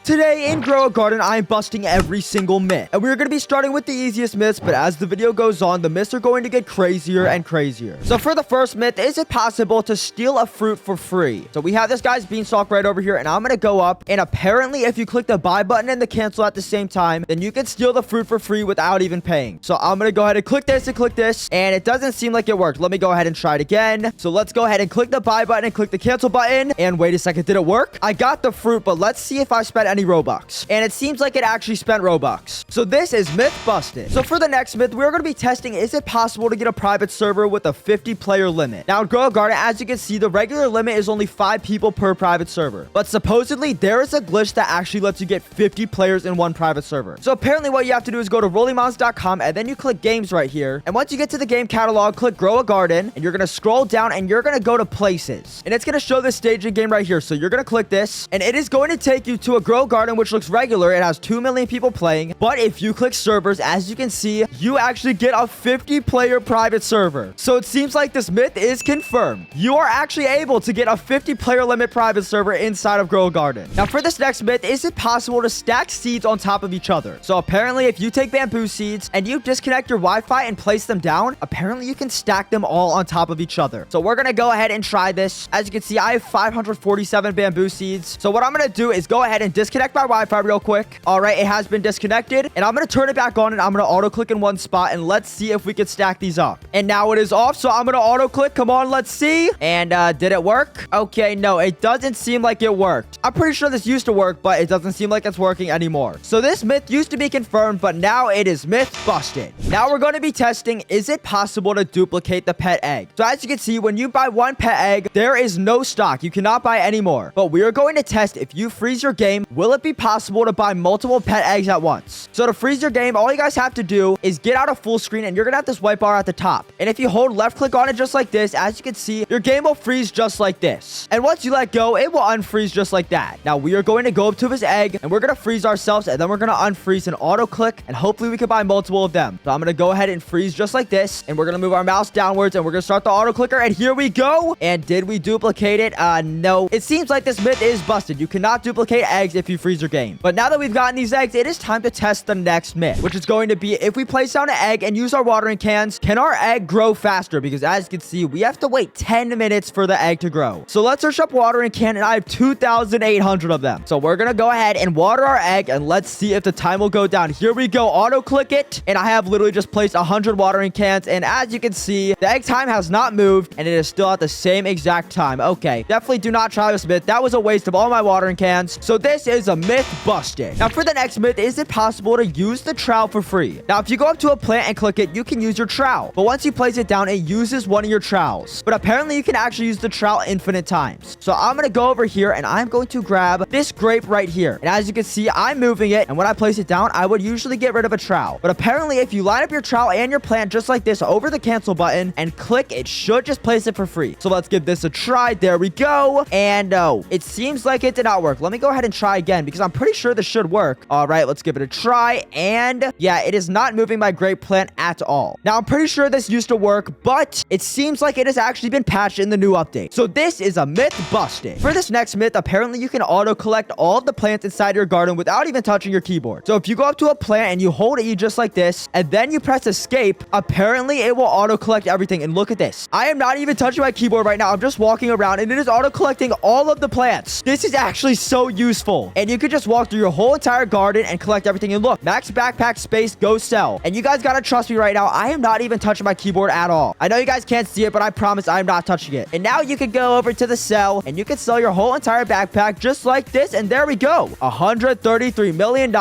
Today in Grow a Garden, I am busting every single myth. And we're going to be starting with the easiest myths, but as the video goes on, the myths are going to get crazier and crazier. So for the first myth, is it possible to steal a fruit for free? So we have this guy's beanstalk right over here, and I'm going to go up, and apparently if you click the buy button and the cancel at the same time, then you can steal the fruit for free without even paying. So I'm going to go ahead and click this, and it doesn't seem like it worked. Let me go ahead and try it again. So let's go ahead and click the buy button and click the cancel button, and wait a second, did it work? I got the fruit, but let's see if I spent any Robux. And it seems like it actually spent Robux. So this is myth busted. So for the next myth, we're going to be testing, is it possible to get a private server with a 50-player limit? Now in Grow a Garden, as you can see, the regular limit is only 5 people per private server. But supposedly, there is a glitch that actually lets you get 50 players in one private server. So apparently what you have to do is go to rollingmons.com, and then you click games right here. And once you get to the game catalog, click Grow a Garden, and you're going to scroll down, and you're going to go to places. And it's going to show this staging game right here. So you're going to click this, and it is going to take you to a Grow Garden, which looks regular. It has 2 million people playing. But if you click servers, as you can see, you actually get a 50-player private server. So it seems like this myth is confirmed. You are actually able to get a 50-player limit private server inside of Grow a Garden. Now for this next myth, is it possible to stack seeds on top of each other? So apparently if you take bamboo seeds and you disconnect your Wi-Fi and place them down, apparently you can stack them all on top of each other. So we're going to go ahead and try this. As you can see, I have 547 bamboo seeds. So what I'm going to do is go ahead and disconnect my Wi-Fi real quick. All right, it has been disconnected, and I'm going to turn it back on, and I'm going to auto click in one spot, and let's see if we can stack these up. And now it is off, so I'm going to auto click. Come on, let's see. And did it work? Okay, no, it doesn't seem like it worked. I'm pretty sure this used to work, but it doesn't seem like it's working anymore. So this myth used to be confirmed, but now it is myth busted. Now we're going to be testing, is it possible to duplicate the pet egg? So as you can see, when you buy one pet egg, there is no stock. You cannot buy any more. But we are going to test, if you freeze your game, will it be possible to buy multiple pet eggs at once? So to freeze your game, all you guys have to do is get out of full screen, and you're going to have this white bar at the top. And if you hold left click on it just like this, as you can see, your game will freeze just like this. And once you let go, it will unfreeze just like that. Now we are going to go up to his egg, and we're going to freeze ourselves, and then we're going to unfreeze and auto click, and hopefully we can buy multiple of them. So I'm going to go ahead and freeze just like this, and we're going to move our mouse downwards, and we're going to start the auto clicker, and here we go. And did we duplicate it? No. It seems like this myth is busted. You cannot duplicate eggs if you freeze your game. But now that we've gotten these eggs, it is time to test the next myth, which is going to be, if we place down an egg and use our watering cans, can our egg grow faster? Because as you can see, we have to wait 10 minutes for the egg to grow. So let's search up watering can, and I have 2,800 of them. So we're going to go ahead and water our egg, and let's see if the time will go down. Here we go. Auto click it, and I have literally just placed 100 watering cans, and as you can see, the egg time has not moved, and it is still at the same exact time. Okay, definitely do not try this myth. That was a waste of all my watering cans. So this is a myth busted. Now for the next myth, is it possible to use the trowel for free? Now if you go up to a plant and click it, you can use your trowel, but once you place it down, it uses one of your trowels. But apparently you can actually use the trowel infinite times. So I'm going to go over here, and I'm going to grab this grape right here, and as you can see, I'm moving it, and when I place it down, I would usually get rid of a trowel. But apparently if you line up your trowel and your plant just like this over the cancel button and click, it should just place it for free. So let's give this a try. There we go. And no, it seems like it did not work. Let me go ahead and try again, because I'm pretty sure this should work. All right, let's give it a try. And yeah, it is not moving my grape plant at all. Now I'm pretty sure this used to work, but it seems like it has actually been patched in the new update. So this is a myth busted. For this next myth, apparently you can auto collect all of the plants inside your garden without even touching your keyboard. So if you go up to a plant and you hold E just like this, and then you press escape, apparently it will auto collect everything. And look at this. I am not even touching my keyboard right now. I'm just walking around, and it is auto collecting all of the plants. This is actually so useful. And you could just walk through your whole entire garden and collect everything. And look, max backpack space, go sell. And you guys gotta trust me right now. I am not even touching my keyboard at all. I know you guys can't see it, but I promise I am not touching it. And now you can go over to the sell, and you can sell your whole entire backpack just like this. And there we go. $133 million.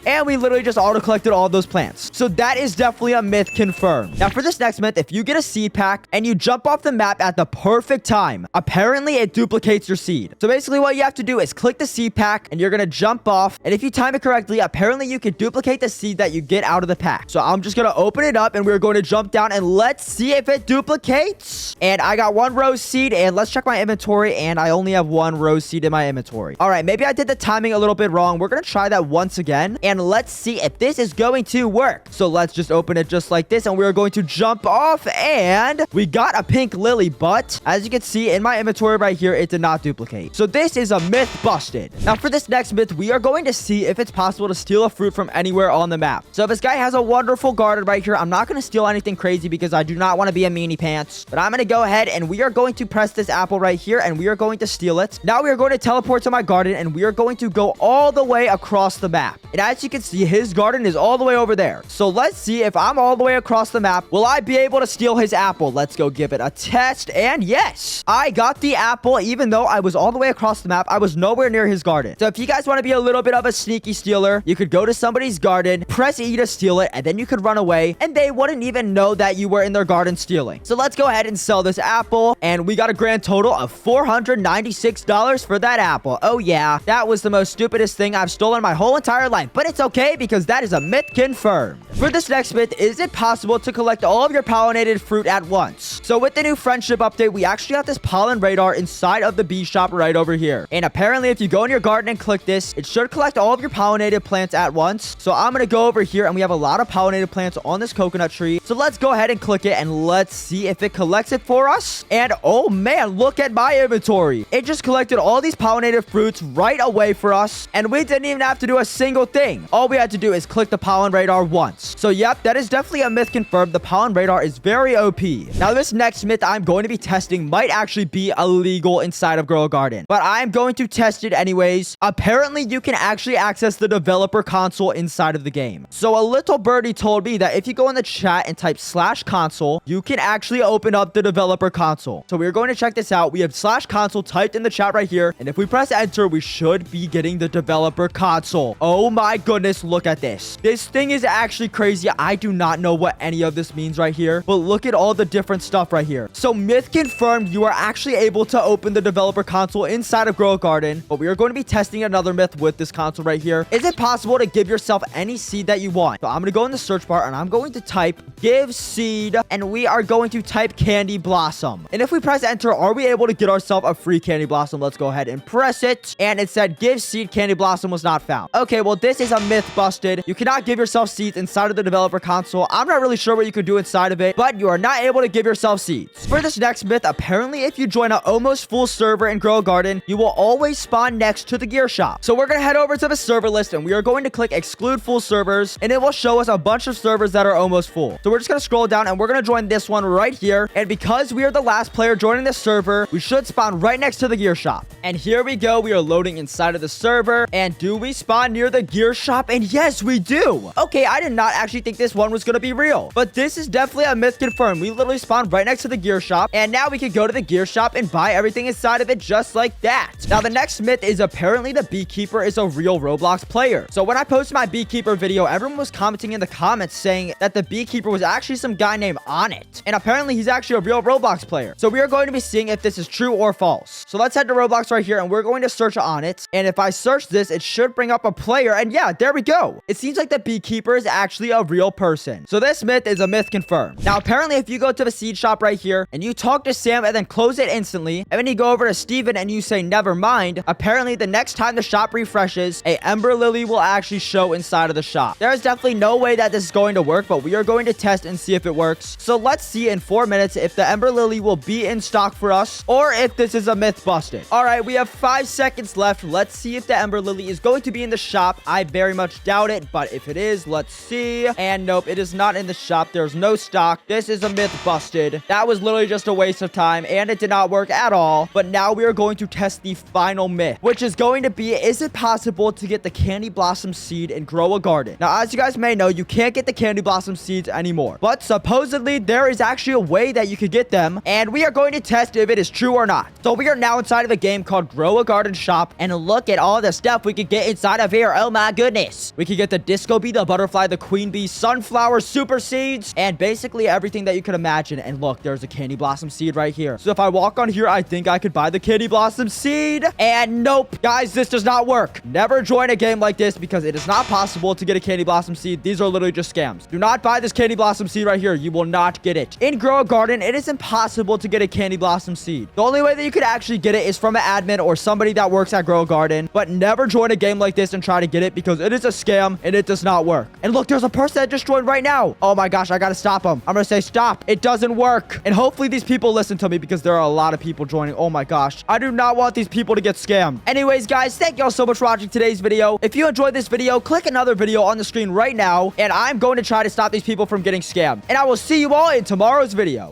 And we literally just auto collected all those plants. So that is definitely a myth confirmed. Now for this next myth, if you get a seed pack and you jump off the map at the perfect time, apparently it duplicates your seed. So basically what you have to do is click the seed pack, and you're going to jump off. And if you time it correctly, apparently you can duplicate the seed that you get out of the pack. So I'm just going to open it up, and we're going to jump down, and let's see if it duplicates. And I got 1 rose seed, and let's check my inventory, and I only have 1 rose seed in my inventory. All right, maybe I did the timing a little bit wrong. We're going to try that once again, and let's see if this is going to work. So let's just open it just like this, and we're going to jump off, and we got a pink lily, but as you can see in my inventory right here, it did not duplicate. So this is a myth busted. Now for this this next myth, we are going to see if it's possible to steal a fruit from anywhere on the map. So if this guy has a wonderful garden right here, I'm not going to steal anything crazy because I do not want to be a meanie pants. But I'm going to go ahead and we are going to press this apple right here and we are going to steal it. Now we are going to teleport to my garden and we are going to go all the way across the map. And as you can see, his garden is all the way over there. So let's see if I'm all the way across the map. Will I be able to steal his apple? Let's go give it a test. And yes, I got the apple. Even though I was all the way across the map, I was nowhere near his garden. So if you guys want to be a little bit of a sneaky stealer, you could go to somebody's garden, press E to steal it, and then you could run away, and they wouldn't even know that you were in their garden stealing. So let's go ahead and sell this apple, and we got a grand total of $496 for that apple. Oh yeah, that was the most stupidest thing I've stolen my whole entire life, but it's okay because that is a myth confirmed. For this next myth, is it possible to collect all of your pollinated fruit at once? So with the new friendship update, we actually got this pollen radar inside of the bee shop right over here. And apparently, if you go in your garden and click this, it should collect all of your pollinated plants at once. So I'm going to go over here and we have a lot of pollinated plants on this coconut tree. So let's go ahead and click it and let's see if it collects it for us. And oh man, look at my inventory. It just collected all these pollinated fruits right away for us. And we didn't even have to do a single thing. All we had to do is click the pollen radar once. So yep, that is definitely a myth confirmed. The pollen radar is very OP. Now this next myth I'm going to be testing might actually be illegal inside of Grow a Garden, but I'm going to test it anyways. Apparently you can actually access the developer console inside of the game. So a little birdie told me that if you go in the chat and type /console, you can actually open up the developer console. So we're going to check this out. We have /console typed in the chat right here, and if we press enter, we should be getting the developer console. Oh my goodness, look at this. This thing is actually crazy. I do not know what any of this means right here, but look at all the different stuff right here. So myth confirmed, you are actually able to open the developer console inside of Grow a Garden, but we are going to be testing another myth with this console right here. Is it possible to give yourself any seed that you want? So I'm going to go in the search bar and I'm going to type give seed, and we are going to type candy blossom. And if we press enter, are we able to get ourselves a free candy blossom? Let's go ahead and press it. And it said give seed, candy blossom was not found. Okay, well this is a myth busted. You cannot give yourself seeds inside of the developer console. I'm not really sure what you could do inside of it, but you are not able to give yourself seeds. For this next myth, apparently if you join an almost full server in Grow a Garden, you will always spawn next to the gear shop. So we're going to head over to the server list and we are going to click exclude full servers, and it will show us a bunch of servers that are almost full. So we're just going to scroll down and we're going to join this one right here. And because we are the last player joining this server, we should spawn right next to the gear shop. And here we go. We are loading inside of the server. And do we spawn near the gear shop? And yes, we do. Okay, I did not actually think this one was going to be real, but this is definitely a myth confirmed. We literally spawned right next to the gear shop, and now we can go to the gear shop and buy everything inside of it just like that. Now the next myth is apparently the beekeeper is a real Roblox player. So when I posted my beekeeper video, everyone was commenting in the comments saying that the beekeeper was actually some guy named Onnit, and apparently he's actually a real Roblox player. So we are going to be seeing if this is true or false. So let's head to Roblox right here and we're going to search Onnit, and if I search this, it should bring up a player, and yeah, there we go. It seems like the beekeeper is actually a real person. So this myth is a myth confirmed. Now apparently if you go to the seed shop right here and you talk to Sam and then close it instantly, and then you go over to Steven and you say never mind, apparently the next time the shop refreshes, a Ember Lily will actually show inside of the shop. There is definitely no way that this is going to work, but we are going to test and see if it works. So let's see in 4 minutes if the Ember Lily will be in stock for us or if this is a myth busted. All right, we have 5 seconds left. Let's see if the Ember Lily is going to be in the shop. I very much doubt it, but if it is, let's see. And nope, it is not in the shop. There's no stock. This is a myth busted. That was literally just a waste of time and it did not work at all. But now we are going to test the final myth, which is going to be, is it possible to get the candy blossom seed and Grow a Garden? Now, as you guys may know, you can't get the candy blossom seeds anymore, but supposedly there is actually a way that you could get them, and we are going to test if it is true or not. So we are now inside of a game called Grow a Garden Shop, and look at all the stuff we could get inside of here. Oh my goodness. We could get the disco bee, the butterfly, the queen bee, sunflower, super seeds, and basically everything that you could imagine. And look, there's a candy blossom seed right here. So if I walk on here, I think I could buy the candy blossom seed. And nope, guys, this does not work. Never join a game like this because it is not possible to get a candy blossom seed. These are literally just scams. Do not buy this candy blossom seed right here. You will not get it. In Grow a Garden, it is impossible to get a candy blossom seed. The only way that you could actually get it is from an admin or somebody that works at Grow a Garden. But never join a game like this and try to get it because it is a scam and it does not work. And look, there's a person that just joined right now. Oh my gosh, I gotta stop him. I'm gonna say stop. It doesn't work. And hopefully these people listen to me because there are a lot of people joining. Oh my gosh, I do not want these people to get scammed. Anyways, guys, guys, thank y'all so much for watching today's video. If you enjoyed this video, click another video on the screen right now, and I'm going to try to stop these people from getting scammed. And I will see you all in tomorrow's video.